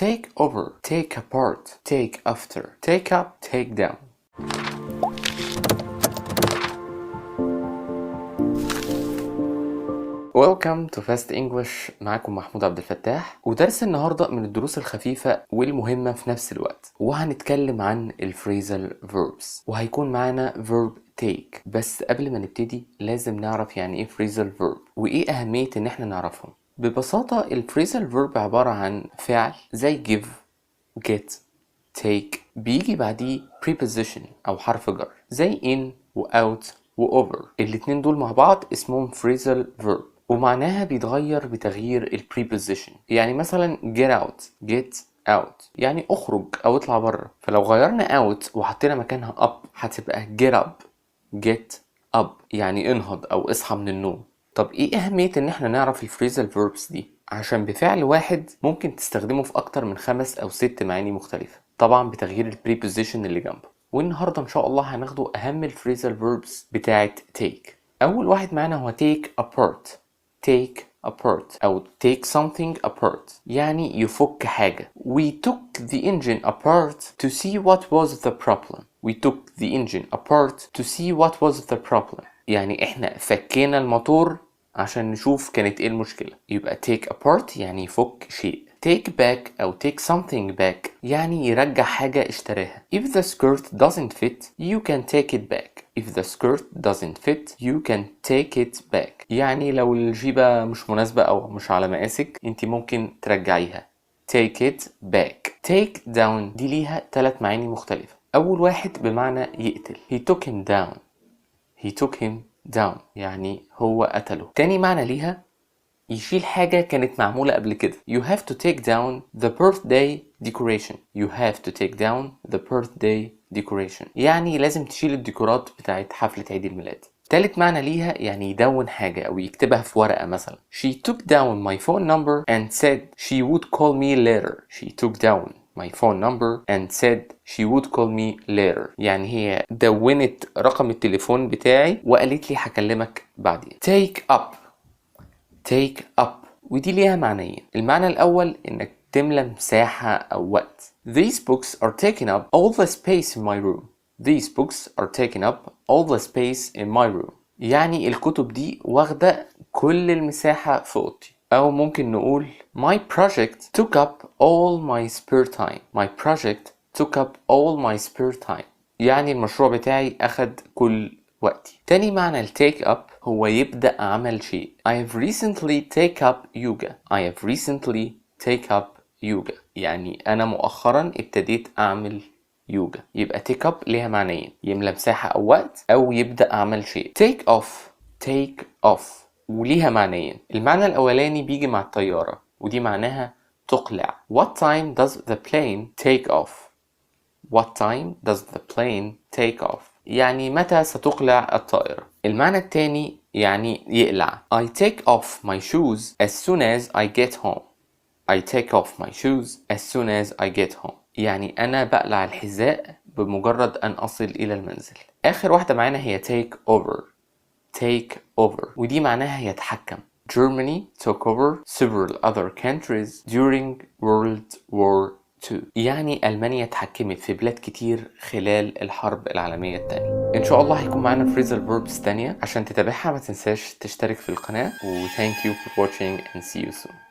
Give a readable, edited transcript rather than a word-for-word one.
take over, take apart, take after, take up, take down. Welcome to Fast English. معاكم محمود عبد الفتاح، ودرس النهاردة من الدروس الخفيفة والمهمة في نفس الوقت، وهنتكلم عن الفريزال verbs، وهيكون معانا verb take. بس قبل ما نبتدي لازم نعرف يعني ايه فريزال verb وايه أهمية ان احنا نعرفهم. ببساطة الفريزال verb عبارة عن فعل زي give، get، take، بيجي بعديه preposition أو حرف جر زي in و out و over. الاتنين دول مع بعض اسمهم phrasal verb، ومعناها بيتغير بتغيير ال preposition. يعني مثلا get out، get out يعني اخرج أو اطلع بره، فلو غيرنا out وحطينا مكانها up هتبقى get up، get up يعني انهض أو اصحى من النوم. طب ايه أهمية ان احنا نعرف الفريزال verbs دي؟ عشان بفعل واحد ممكن تستخدمه في أكتر من 5 أو 6 معاني مختلفة، طبعا بتغيير البريبوزيشن اللي جنبه. والنهارده إن شاء الله هناخده أهم الفريزال verbs بتاعت take. أول واحد معانا هو take apart. take apart أو take something apart يعني يفك حاجة. We took the engine apart to see what was the problem. We took the engine apart to see what was the problem يعني احنا فكينا الموتور عشان نشوف كانت ايه المشكلة. يبقى take apart يعني يفك شيء. take back أو take something back يعني يرجع حاجة اشتراها. If the skirt doesn't fit, you can take it back. If the skirt doesn't fit, you can take it back يعني لو الجيبة مش مناسبة أو مش على مقاسك انت ممكن ترجعيها. take it back. take down دي ليها 3 معاني مختلفة. أول واحد بمعنى يقتل. he took him down. he took him down يعني هو قتله. تاني معنى ليها يشيل حاجة كانت معمولة قبل كده. You have to take down the birthday decoration. You have to take down the birthday decoration يعني لازم تشيل الديكورات بتاعت حفلة عيد الميلاد. تالت معنى ليها يعني يدون حاجة أو يكتبها في ورقة مثلا. She took down my phone number and said she would call me later. She took down my phone number and said she would call me later يعني هي دونت رقم التليفون بتاعي وقالت لي هكلمك بعدين. take up. take up ودي ليها معنيين. المعنى الأول إنك تملى مساحة أو وقت. These books are taking up all the space in my room. These books are taking up all the space in my room يعني الكتب دي واخدة كل المساحة في أوضتي. أو ممكن نقول My project took up all my spare time. My project took up all my spare time يعني المشروع بتاعي أخد كل وقتي. تاني معنى ال take up هو يبدأ عمل شيء. I have recently take up yoga. I have recently take up yoga يعني أنا مؤخرا ابتديت أعمل يوجا. يبقى take up ليها معنيين، يملى مساحة أو وقت أو يبدأ عمل شيء. take off. take off وليها معنيين. المعنى الأولاني بيجي مع الطيارة ودي معناها تقلع. What time does the plane take off? What time does the plane take off يعني متى ستقلع الطائرة. المعنى التاني يعني يقلع. I take off my shoes as soon as I get home. I take off my shoes as soon as I get home يعني أنا بقلع الحذاء بمجرد أن أصل إلى المنزل. آخر واحدة معانا هي take over. take over ودي معناها يتحكم. Germany took over several other countries during World War II يعني ألمانيا اتحكمت في بلاد كتير خلال الحرب العالمية الثانية. إن شاء الله هيكون معانا phrasal verbs تانية. عشان تتابعها ما تنساش تشترك في القناة و thank you for watching and see you soon.